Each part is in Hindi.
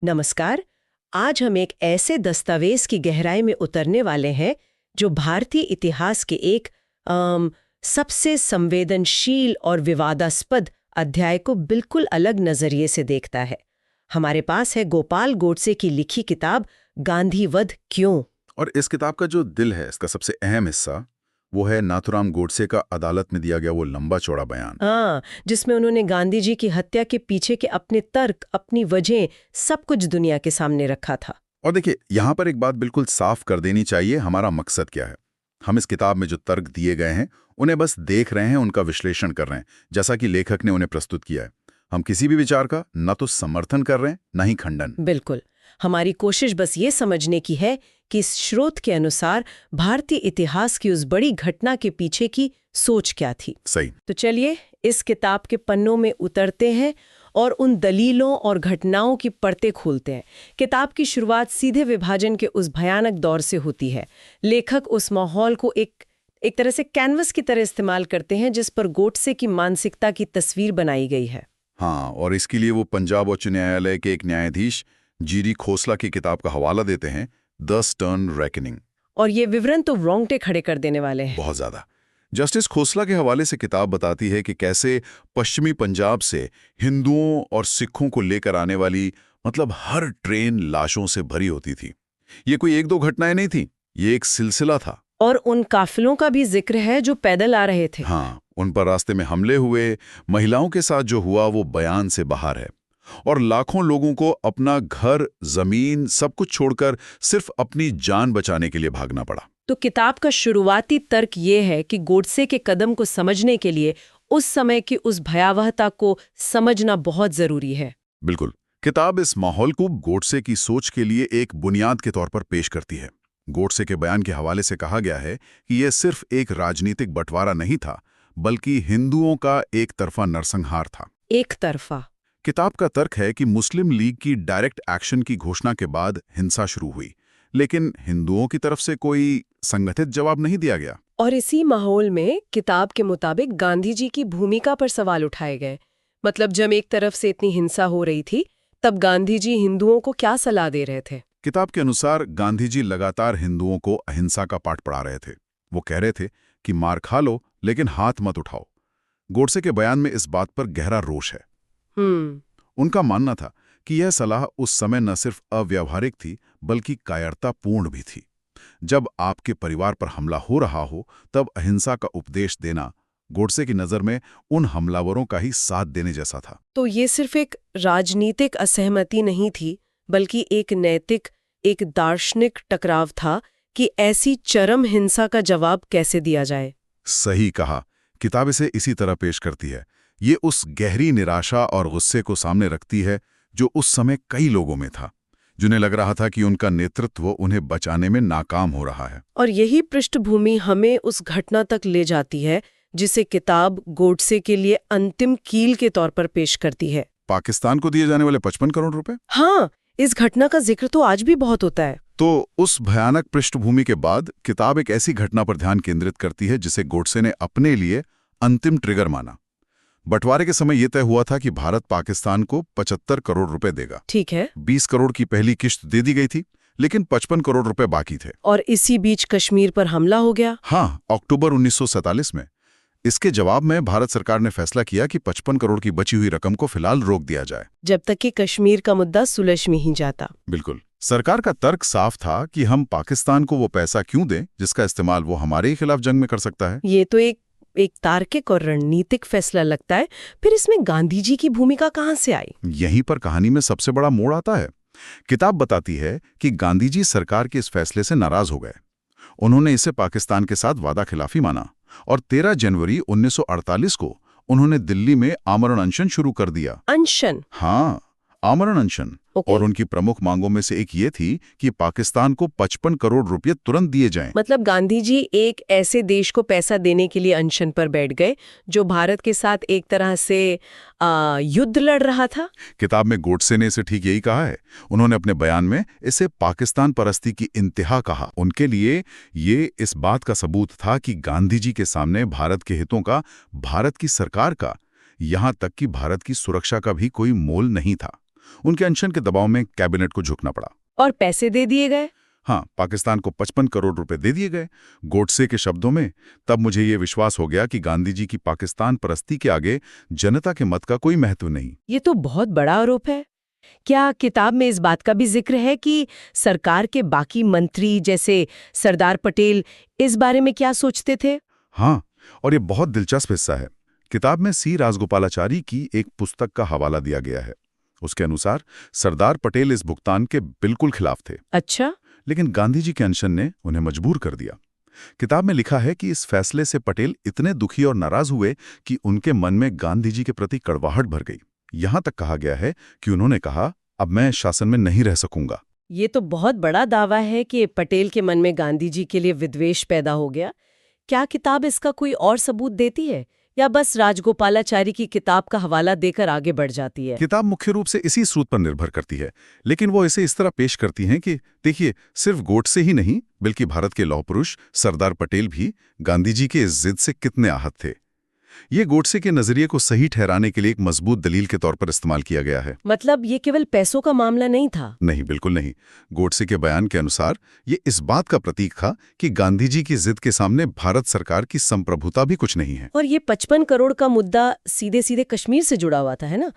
नमस्कार। आज हम एक ऐसे दस्तावेज की गहराई में उतरने वाले हैं जो भारतीय इतिहास के एक सबसे संवेदनशील और विवादास्पद अध्याय को बिल्कुल अलग नजरिए से देखता है। हमारे पास है गोपाल गोडसे की लिखी किताब गांधीवध क्यों। और इस किताब का जो दिल है, इसका सबसे अहम हिस्सा, वो है नाथूराम गोडसे का अदालत में दिया गया वो लंबा चौड़ा बयान। जिसमें उन्होंने गांधी जी की हत्या के पीछे के अपने तर्क, अपनी वजह, सब कुछ दुनिया के सामने रखा था। और देखिए, यहाँ पर एक बात बिल्कुल साफ कर देनी चाहिए, हमारा मकसद क्या है। हम इस किताब में जो तर्क दिए गए हैं उन्हें बस देख रहे हैं, उनका विश्लेषण कर रहे हैं, जैसा कि लेखक ने उन्हें प्रस्तुत किया है। हम किसी भी विचार का न तो समर्थन कर रहे हैं, न ही खंडन। बिल्कुल, हमारी कोशिश बस ये समझने की है कि इस स्रोत के अनुसार भारतीय इतिहास की उस बड़ी घटना के पीछे की सोच क्या थी। सही। तो चलिए इस किताब के पन्नों में उतरते हैं और उन दलीलों और घटनाओं की परतें खोलते हैं। किताब की शुरुआत सीधे विभाजन के उस भयानक दौर से होती है। लेखक उस माहौल को एक तरह से कैनवस की तरह इस्तेमाल करते हैं जिस पर गोडसे की मानसिकता की तस्वीर बनाई गई है। हाँ, और इसके लिए वो पंजाब उच्च न्यायालय के एक न्यायाधीश जीरी खोसला की किताब का हवाला देते हैं, द स्टर्न रेकनिंग। और ये विवरण तो रोंगटे खड़े कर देने वाले हैं। बहुत ज्यादा। जस्टिस खोसला के हवाले से किताब बताती है कि कैसे पश्चिमी पंजाब से हिंदुओं और सिखों को लेकर आने वाली हर ट्रेन लाशों से भरी होती थी। ये कोई एक दो घटनाएं नहीं थी, ये एक सिलसिला था। और उन काफिलों का भी जिक्र है जो पैदल आ रहे थे। हाँ, उन पर रास्ते में हमले हुए, महिलाओं के साथ जो हुआ वो बयान से बाहर है। और लाखों लोगों को अपना घर, जमीन, सब कुछ छोड़कर सिर्फ अपनी जान बचाने के लिए भागना पड़ा। तो किताब का शुरुआती तर्क ये है कि गोडसे के कदम को समझने के लिए उस समय की उस भयावहता को समझना बहुत जरूरी है। बिल्कुल। किताब इस माहौल को गोडसे की सोच के लिए एक बुनियाद के तौर पर पेश करती है। गोडसे के बयान के हवाले से कहा गया है कि यह सिर्फ एक राजनीतिक बंटवारा नहीं था, बल्कि हिंदुओं का एक तरफा नरसंहार था। एक तरफा। किताब का तर्क है कि मुस्लिम लीग की डायरेक्ट एक्शन की घोषणा के बाद हिंसा शुरू हुई, लेकिन हिंदुओं की तरफ से कोई संगठित जवाब नहीं दिया गया। और इसी माहौल में किताब के मुताबिक गांधी जी की भूमिका पर सवाल उठाए गए। जब एक तरफ से इतनी हिंसा हो रही थी, तब गांधी जी हिंदुओं को क्या सलाह दे रहे थे? किताब के अनुसार गांधी जी लगातार हिंदुओं को अहिंसा का पाठ पढ़ा रहे थे। वो कह रहे थे कि मार खा लो, लेकिन हाथ मत उठाओ। गोडसे के बयान में इस बात पर गहरा रोष है। उनका मानना था कि यह सलाह उस समय न सिर्फ अव्यावहारिक थी, बल्कि कायरतापूर्ण भी थी। जब आपके परिवार पर हमला हो रहा हो, तब अहिंसा का उपदेश देना गोडसे की नजर में उन हमलावरों का ही साथ देने जैसा था। तो ये सिर्फ एक राजनीतिक असहमति नहीं थी, बल्कि एक नैतिक, एक दार्शनिक टकराव था कि ऐसी चरम हिंसा का जवाब कैसे दिया जाए। सही कहा। किताब इसे इसी तरह पेश करती है। ये उस गहरी निराशा और गुस्से को सामने रखती है जो उस समय कई लोगों में था, जिन्हें लग रहा था कि उनका नेतृत्व उन्हें बचाने में नाकाम हो रहा है। और यही पृष्ठभूमि हमें उस घटना तक ले जाती है जिसे किताब गोडसे के लिए अंतिम कील के तौर पर पेश करती है। पाकिस्तान को दिए जाने वाले 55 करोड़ रुपए। हाँ, इस घटना का जिक्र तो आज भी बहुत होता है। तो उस भयानक पृष्ठभूमि के बाद किताब एक ऐसी घटना पर ध्यान केंद्रित करती है जिसे गोडसे ने अपने लिए अंतिम ट्रिगर माना। बंटवारे के समय यह तय हुआ था कि भारत पाकिस्तान को 75 करोड़ रुपए देगा। ठीक है। 20 करोड़ की पहली किश्त दे दी गई थी, लेकिन 55 करोड़ रुपए बाकी थे। और इसी बीच कश्मीर पर हमला हो गया। हाँ, अक्टूबर 1947 में। इसके जवाब में भारत सरकार ने फैसला किया कि 55 करोड़ की बची हुई रकम को फिलहाल रोक दिया जाए, जब तक कि कश्मीर का मुद्दा सुलझ में ही जाता। बिल्कुल। सरकार का तर्क साफ था कि हम पाकिस्तान को वो पैसा क्यों दें जिसका इस्तेमाल वो हमारे ही खिलाफ जंग में कर सकता है। ये तो एक तार्किक और रणनीतिक फैसला लगता है। फिर इसमें गांधी जी की भूमिका कहां से आई? यहीं पर कहानी में सबसे बड़ा मोड़ आता है। किताब बताती है कि गांधी जी सरकार के इस फैसले से नाराज हो गए। उन्होंने इसे पाकिस्तान के साथ वादा खिलाफी माना और 13 जनवरी 1948 को उन्होंने दिल्ली में आमरण अनशन शुरू कर दिया। अनशन? हाँ, आमरण अनशन। और उनकी प्रमुख मांगों में से एक ये थी कि पाकिस्तान को 55 करोड़ रुपए तुरंत दिए जाएं। गांधी जी एक ऐसे देश को पैसा देने के लिए अनशन पर बैठ गए जो भारत के साथ एक तरह से युद्ध लड़ रहा था। किताब में गोडसे ने इसे ठीक यही कहा है। उन्होंने अपने बयान में इसे पाकिस्तान परस्ती की इंतहा कहा। उनके लिए ये इस बात का सबूत था कि गांधी जी के सामने भारत के हितों का, भारत की सरकार का, यहां तक कि भारत की सुरक्षा का भी कोई मोल नहीं था। उनके अनशन के दबाव में कैबिनेट को झुकना पड़ा। और पैसे दे दिए गए? हाँ, पाकिस्तान को 55 करोड़ रुपए दे दिए गए। गोडसे के शब्दों में, तब मुझे ये विश्वास हो गया कि गांधी जी की पाकिस्तान परस्ती के आगे जनता के मत का कोई महत्व नहीं। ये तो बहुत बड़ा आरोप है। क्या किताब में इस बात का भी जिक्र है कि सरकार के बाकी मंत्री जैसे सरदार पटेल इस बारे में क्या सोचते थे? हाँ, और ये बहुत दिलचस्प हिस्सा है। किताब में सी राजगोपालाचारी की एक पुस्तक का हवाला दिया गया है। उसके अनुसार सरदार पटेल इस भुगतान के बिल्कुल खिलाफ थे। अच्छा। लेकिन गांधी जी के अनशन ने उन्हें मजबूर कर दिया। किताब में लिखा है कि इस फैसले से पटेल इतने दुखी और नाराज हुए कि उनके मन में गांधी जी के प्रति कड़वाहट भर गई। यहां तक कहा गया है कि उन्होंने कहा, अब मैं शासन में नहीं रह सकूंगा। ये तो बहुत बड़ा दावा है कि पटेल के मन में गांधी जी के लिए विद्वेष पैदा हो गया। क्या किताब इसका कोई और सबूत देती है या बस राजगोपालाचारी की किताब का हवाला देकर आगे बढ़ जाती है? किताब मुख्य रूप से इसी स्रोत पर निर्भर करती है, लेकिन वो इसे इस तरह पेश करती हैं कि देखिए, सिर्फ गोडसे ही नहीं बल्कि भारत के लौह पुरुष सरदार पटेल भी गांधी जी के इस जिद से कितने आहत थे। ये गोडसे के नजरिए को सही ठहराने के लिए एक मजबूत दलील के तौर पर इस्तेमाल किया गया है। मतलब ये केवल पैसों का मामला नहीं था? नहीं, बिल्कुल नहीं। गोडसे के बयान के अनुसार ये इस बात का प्रतीक था कि गांधी जी की जिद के सामने भारत सरकार की संप्रभुता भी कुछ नहीं है। और ये 55 करोड़ का मुद्दा सीधे सीधे कश्मीर से जुड़ा हुआ था, है ना?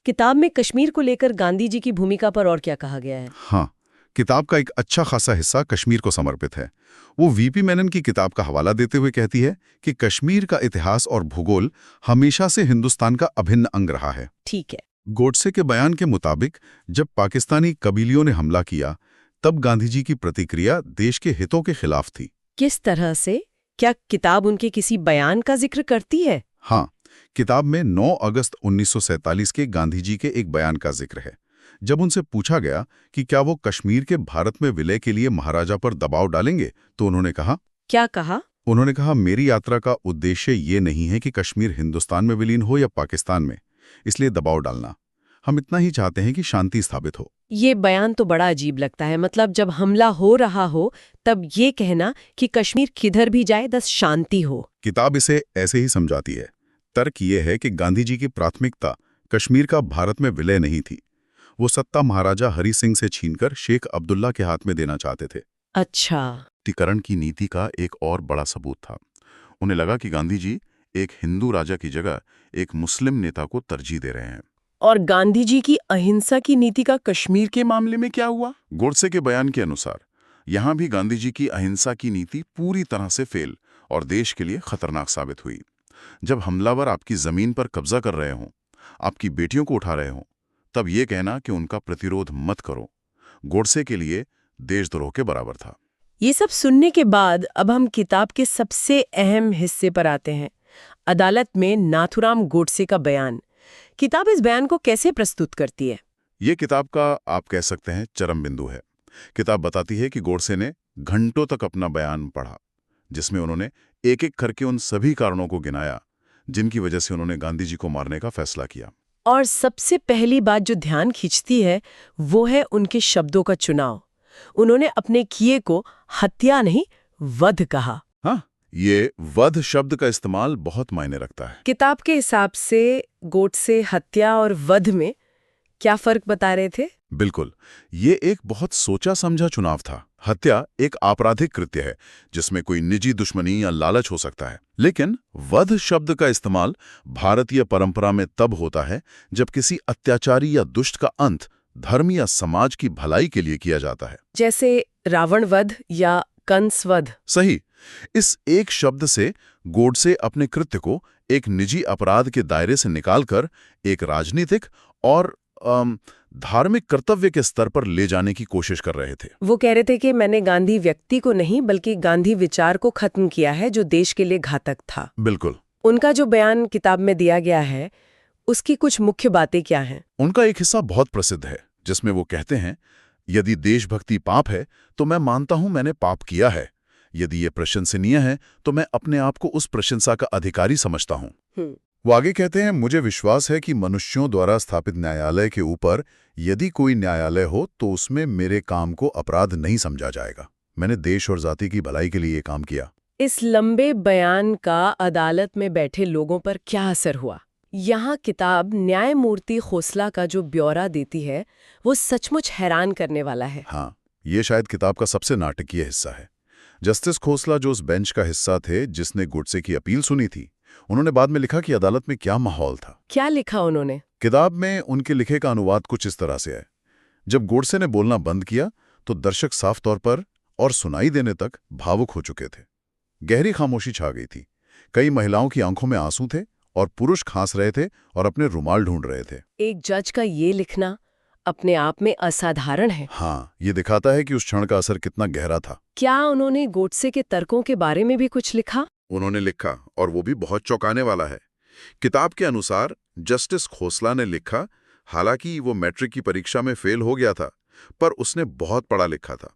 किताब में कश्मीर को लेकर गांधी जी की भूमिका पर और क्या कहा गया है? हाँ, किताब का एक अच्छा खासा हिस्सा कश्मीर को समर्पित है। वो वीपी मेनन की किताब का हवाला देते हुए कहती है कि कश्मीर का इतिहास और भूगोल हमेशा से हिंदुस्तान का अभिन्न अंग रहा है। ठीक है। गोडसे के बयान के मुताबिक जब पाकिस्तानी कबीलियों ने हमला किया, तब गांधी जी की प्रतिक्रिया देश के हितों के खिलाफ थी। किस तरह से? क्या किताब उनके किसी बयान का जिक्र करती है? हाँ, किताब में 9 अगस्त 1947 के गांधी जी के एक बयान का जिक्र है। जब उनसे पूछा गया कि क्या वो कश्मीर के भारत में विलय के लिए महाराजा पर दबाव डालेंगे, तो उन्होंने कहा। क्या कहा? उन्होंने कहा, मेरी यात्रा का उद्देश्य ये नहीं है कि कश्मीर हिंदुस्तान में विलीन हो या पाकिस्तान में, इसलिए दबाव डालना। हम इतना ही चाहते हैं कि शांति स्थापित हो। ये बयान तो बड़ा अजीब लगता है। मतलब जब हमला हो रहा हो तब ये कहना कि कश्मीर किधर भी जाए बस शांति हो। किताब इसे ऐसे ही समझाती है। तर्क ये है कि गांधी जी की प्राथमिकता कश्मीर का भारत में विलय नहीं थी। वो सत्ता महाराजा हरि सिंह से छीनकर शेख अब्दुल्ला के हाथ में देना चाहते थे। अच्छा। तिकरण की नीति का एक और बड़ा सबूत था। उन्हें लगा कि गांधी जी एक हिंदू राजा की जगह एक मुस्लिम नेता को तरजीह दे रहे हैं। और गांधी जी की अहिंसा की नीति का कश्मीर के मामले में क्या हुआ? गोडसे के बयान के अनुसार यहां भी गांधी जी की अहिंसा की नीति पूरी तरह से फेल और देश के लिए खतरनाक साबित हुई। जब हमलावर आपकी जमीन पर कब्जा कर रहे हों, आपकी बेटियों को उठा रहे हों, तब ये कहना कि उनका प्रतिरोध मत करो, गोडसे के लिए देशद्रोह के बराबर था। ये सब सुनने के बाद अब हम किताब के सबसे अहम हिस्से पर आते हैं, अदालत में नाथूराम गोडसे का बयान। किताब इस बयान को कैसे प्रस्तुत करती है? ये किताब का आप कह सकते हैं चरम बिंदु है। किताब बताती है कि गोडसे ने घंटों तक अपना बयान पढ़ा, जिसमें उन्होंने एक एक करके उन सभी कारणों को गिनाया जिनकी वजह से उन्होंने गांधी जी को मारने का फैसला किया। और सबसे पहली बात जो ध्यान खींचती है वो है उनके शब्दों का चुनाव। उन्होंने अपने किए को हत्या नहीं, वध कहा। हाँ, ये वध शब्द का इस्तेमाल बहुत मायने रखता है। किताब के हिसाब से गोडसे हत्या और वध में क्या फर्क बता रहे थे? बिल्कुल, ये एक बहुत सोचा समझा चुनाव था। हत्या एक आपराधिक कृत्य है जिसमें कोई निजी दुश्मनी या लालच हो सकता है, लेकिन वध शब्द का इस्तेमाल भारतीय परंपरा में तब होता है जब किसी अत्याचारी या दुष्ट का अंत धर्म या समाज की भलाई के लिए किया जाता है, जैसे रावण वध या कंस वध। सही। इस एक शब्द से गोडसे अपने कृत्य को एक निजी अपराध के दायरे से निकालकर एक राजनीतिक और धार्मिक कर्तव्य के स्तर पर ले जाने की कोशिश कर रहे थे। वो कह रहे थे कि मैंने गांधी व्यक्ति को नहीं बल्कि गांधी विचार को खत्म किया है जो देश के लिए घातक था। बिल्कुल। उनका जो बयान किताब में दिया गया है उसकी कुछ मुख्य बातें क्या हैं? उनका एक हिस्सा बहुत प्रसिद्ध है जिसमें वो कहते हैं, यदि देशभक्ति पाप है तो मैं मानता हूं मैंने पाप किया है। यदि ये प्रशंसनीय है तो मैं अपने आप को उस प्रशंसा का अधिकारी समझता हूं। वो आगे कहते हैं, मुझे विश्वास है कि मनुष्यों द्वारा स्थापित न्यायालय के ऊपर यदि कोई न्यायालय हो तो उसमें मेरे काम को अपराध नहीं समझा जाएगा। मैंने देश और जाति की भलाई के लिए ये काम किया। इस लंबे बयान का अदालत में बैठे लोगों पर क्या असर हुआ? यहाँ किताब न्यायमूर्ति खोसला का जो ब्यौरा देती है वो सचमुच हैरान करने वाला है। हाँ, ये शायद किताब का सबसे नाटकीय हिस्सा है। जस्टिस खोसला जो उस बेंच का हिस्सा थे जिसने गोडसे की अपील सुनी थी, उन्होंने बाद में लिखा कि अदालत में क्या माहौल था। क्या लिखा उन्होंने? किताब में उनके लिखे का अनुवाद कुछ इस तरह से है। जब गोडसे ने बोलना बंद किया तो दर्शक साफ तौर पर और सुनाई देने तक भावुक हो चुके थे। गहरी खामोशी छा गई थी। कई महिलाओं की आंखों में आंसू थे और पुरुष खांस रहे थे और अपने रुमाल ढूंढ रहे थे। एक जज का ये लिखना अपने आप में असाधारण है। हाँ, ये दिखाता है कि उस क्षण का असर कितना गहरा था। क्या उन्होंने गोडसे के तर्कों के बारे में भी कुछ लिखा? उन्होंने लिखा, और वो भी बहुत चौंकाने वाला है। किताब के अनुसार जस्टिस खोसला ने लिखा, हालांकि वो मैट्रिक की परीक्षा में फेल हो गया था, पर उसने बहुत पढ़ा लिखा था।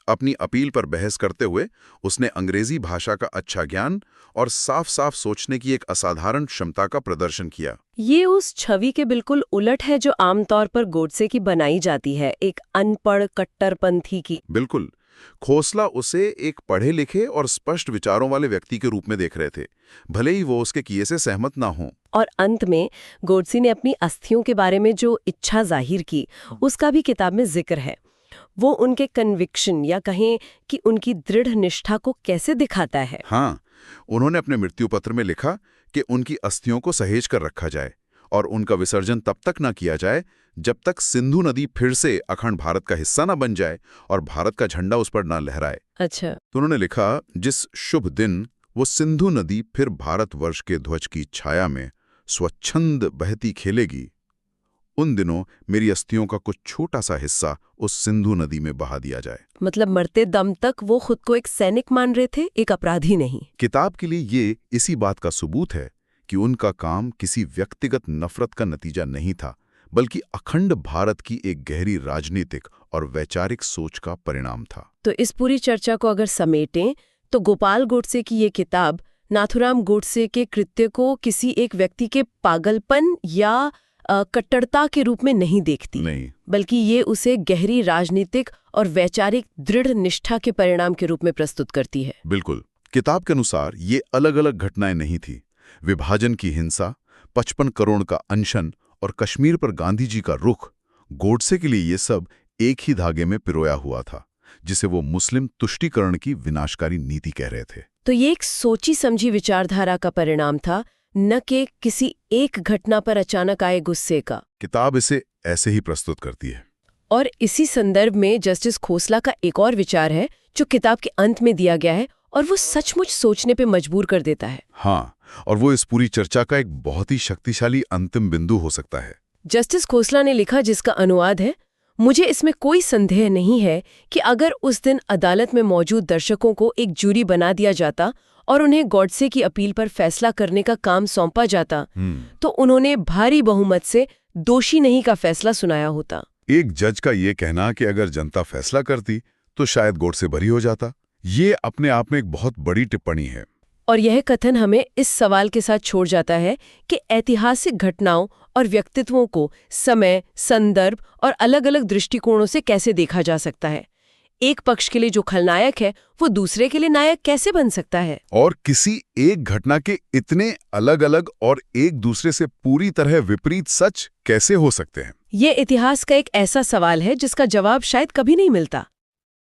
अपनी अपील पर बहस करते हुए उसने अंग्रेजी भाषा का अच्छा ज्ञान और साफ साफ सोचने की एक असाधारण क्षमता का प्रदर्शन किया। ये उस छवि के बिल्कुल उलट है जो आमतौर पर गोडसे की बनाई जाती है, एक अनपढ़ कट्टरपंथी की। बिल्कुल। खोसला उसे एक पढ़े लिखे और स्पष्ट विचारों वाले व्यक्ति के रूप में देख रहे थे, भले ही वो उसके किए से सहमत ना हो। और अंत में गोडसे ने अपनी अस्थियों के बारे में जो इच्छा जाहिर की, उसका भी किताब में जिक्र है। वो उनके कन्विक्शन या कहें कि उनकी दृढ़ निष्ठा को कैसे दिखाता है। हाँ, उन्होंने अपने मृत्यु पत्र में लिखा कि उनकी अस्थियों को सहेज कर रखा जाए और उनका विसर्जन तब तक न किया जाए जब तक सिंधु नदी फिर से अखंड भारत का हिस्सा न बन जाए और भारत का झंडा उस पर न लहराए। अच्छा। तो उन्होंने लिखा, जिस शुभ दिन वो सिंधु नदी फिर भारतवर्ष के ध्वज की छाया में स्वच्छंद बहती खेलेगी, उन दिनों मेरी अस्थियों का कुछ छोटा सा हिस्सा उस सिंधु नदी में बहा दिया जाए। मतलब मरते दम तक वो खुद को एक सैनिक मान रहे थे, एक अपराधी नहीं। किताब के लिए ये इसी बात का सबूत है कि उनका काम किसी व्यक्तिगत नफरत का नतीजा नहीं था, बल्कि अखंड भारत की एक गहरी राजनीतिक और वैचारिक सोच का परिणाम था। तो इस पूरी चर्चा को अगर समेटें तो गोपाल गोडसे की ये किताब नाथुराम गोडसे के कृत्य को किसी एक व्यक्ति के पागलपन या कट्टरता के रूप में नहीं देखती, नहीं, बल्कि ये उसे गहरी राजनीतिक और वैचारिक दृढ़ निष्ठा के परिणाम के रूप में प्रस्तुत करती है। बिल्कुल। किताब के अनुसार ये अलग अलग घटनाएं नहीं थी। विभाजन की हिंसा, 55 करोड़ का अनशन और कश्मीर पर गांधी जी का रुख, गोडसे के लिए ये सब एक ही धागे में पिरोया हुआ था, जिसे वो मुस्लिम तुष्टीकरण की विनाशकारी नीति कह रहे थे। तो ये एक सोची समझी विचारधारा का परिणाम था, न कि किसी एक घटना पर अचानक आए गुस्से का। किताब इसे ऐसे ही प्रस्तुत करती है। और इसी संदर्भ में जस्टिस खोसला का एक और विचार है जो किताब के अंत में दिया गया है और वो सचमुच सोचने पे मजबूर कर देता है। हाँ, और वो इस पूरी चर्चा का एक बहुत ही शक्तिशाली अंतिम बिंदु हो सकता है। जस्टिस खोसला ने लिखा, जिसका अनुवाद है, मुझे इसमें कोई संदेह नहीं है कि अगर उस दिन अदालत में मौजूद दर्शकों को एक जूरी बना दिया जाता और उन्हें गोडसे की अपील पर फैसला करने का काम सौंपा जाता तो उन्होंने भारी बहुमत से दोषी नहीं का फैसला सुनाया होता। एक जज का ये कहना कि अगर जनता फैसला करती तो शायद गोडसे बरी हो जाता, ये अपने आप में एक बहुत बड़ी टिप्पणी है। और यह कथन हमें इस सवाल के साथ छोड़ जाता है कि ऐतिहासिक घटनाओं और व्यक्तित्वों को समय, संदर्भ और अलग-अलग दृष्टिकोणों से कैसे देखा जा सकता है। एक पक्ष के लिए जो खलनायक है वो दूसरे के लिए नायक कैसे बन सकता है, और किसी एक घटना के इतने अलग-अलग और एक दूसरे से पूरी तरह विपरीत सच कैसे हो सकते हैं। ये इतिहास का एक ऐसा सवाल है जिसका जवाब शायद कभी नहीं मिलता।